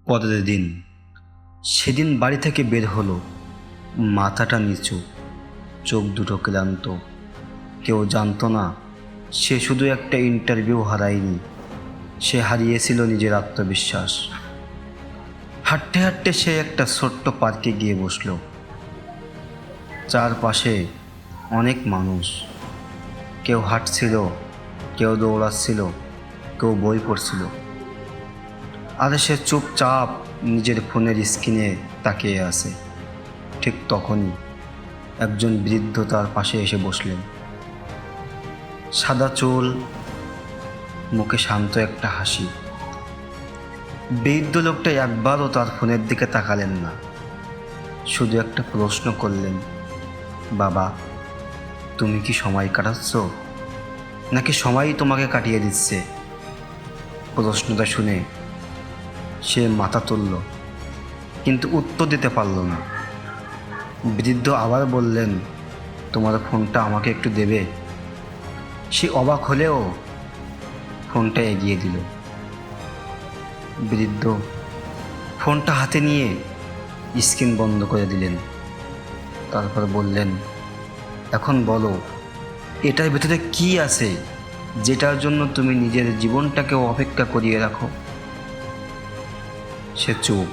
পরের দিন সেদিন বাড়ি থেকে বের হলো, মাথাটা নিচু, চোখ দুটো ক্লান্ত। কেউ জানতো না সে শুধু একটা ইন্টারভিউ হারায়নি, সে হারিয়েছিল নিজের আত্মবিশ্বাস। হাঁটতে হাঁটতে সে একটা ছোট্ট পার্কে গিয়ে বসলো। চারপাশে অনেক মানুষ, কেউ হাঁটছিল, কেউ দৌড়াচ্ছিল, কেউ বই পড়ছিল। আর সে চুপচাপ নিজের ফোনের স্ক্রিনে তাকিয়ে আছে। ঠিক তখনই একজন বৃদ্ধ তার পাশে এসে বসলেন। সাদা চুল, মুখে শান্ত একটা হাসি। বৃদ্ধ লোকটা একবারও তার ফোনের দিকে তাকালেন না, শুধু একটা প্রশ্ন করলেন, বাবা, তুমি কি সময় কাটাচ্ছ, নাকি সময়ই তোমাকে কাটিয়ে দিচ্ছে? প্রশ্নটা শুনে সে মাথা তুলল, কিন্তু উত্তর দিতে পারল না। বৃদ্ধ আবার বললেন, তোমার ফোনটা আমাকে একটু দেবে? সে অবাক হলেও ফোনটা এগিয়ে দিল। বৃদ্ধ ফোনটা হাতে নিয়ে স্ক্রিন বন্ধ করে দিলেন। তারপর বললেন, এখন বলো, এটার ভেতরে কি আছে যেটার জন্য তুমি নিজের জীবনটাকেও অপেক্ষা করিয়ে রাখো? সে চুপ,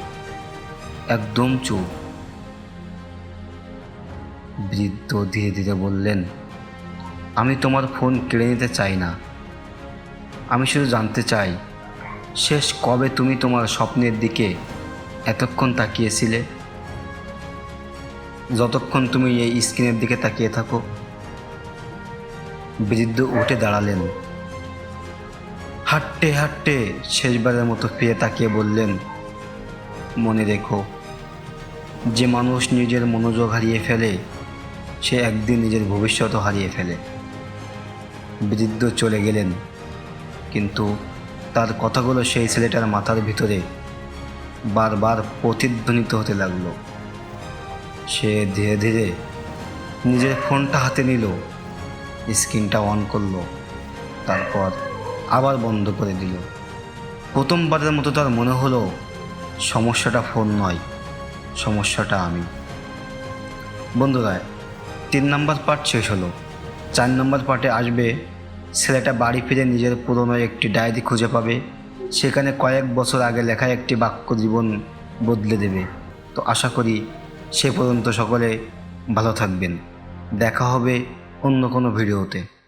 একদম চুপ। বৃদ্ধ ধীরে ধীরে বললেন, আমি তোমার ফোন কেড়ে নিতে চাই না। আমি শুধু জানতে চাই, শেষ কবে তুমি তোমার স্বপ্নের দিকে এতক্ষণ তাকিয়েছিলে? যতক্ষণ তুমি এই স্ক্রিনের দিকে তাকিয়ে থাকো। বৃদ্ধ উঠে দাঁড়ালেন। হাঁটতে হাঁটতে শেষবারের মতো ফিরে তাকিয়ে বললেন, মনে রেখো, যে মানুষ নিজের মনোযোগ হারিয়ে ফেলে সে একদিন নিজের ভবিষ্যতও হারিয়ে ফেলে। বৃদ্ধ চলে গেলেন, কিন্তু তার কথাগুলো সেই ছেলেটার মাথার ভিতরে বারবার প্রতিধ্বনিত হতে লাগলো। সে ধীরে ধীরে নিজের ফোনটা হাতে নিল, স্ক্রিনটা অন করলো, তারপর আবার বন্ধ করে দিল। প্রথমবারের মতো তার মনে হলো সমস্যাটা ফোন নয়, সমস্যাটা আমি। বন্ধুরা, 3 নম্বর পার্ট শেষ হলো। 4 নম্বর পার্টে আসবে, ছেলেটা বাড়ি ফিরে নিজের পুরনো একটি ডায়েরি খুঁজে পাবে। সেখানে কয়েক বছর আগে লেখা একটি বাক্য জীবন বদলে দেবে। তো আশা করি সে পর্যন্ত সকলে ভালো থাকবেন। দেখা হবে অন্য কোনো ভিডিওতে।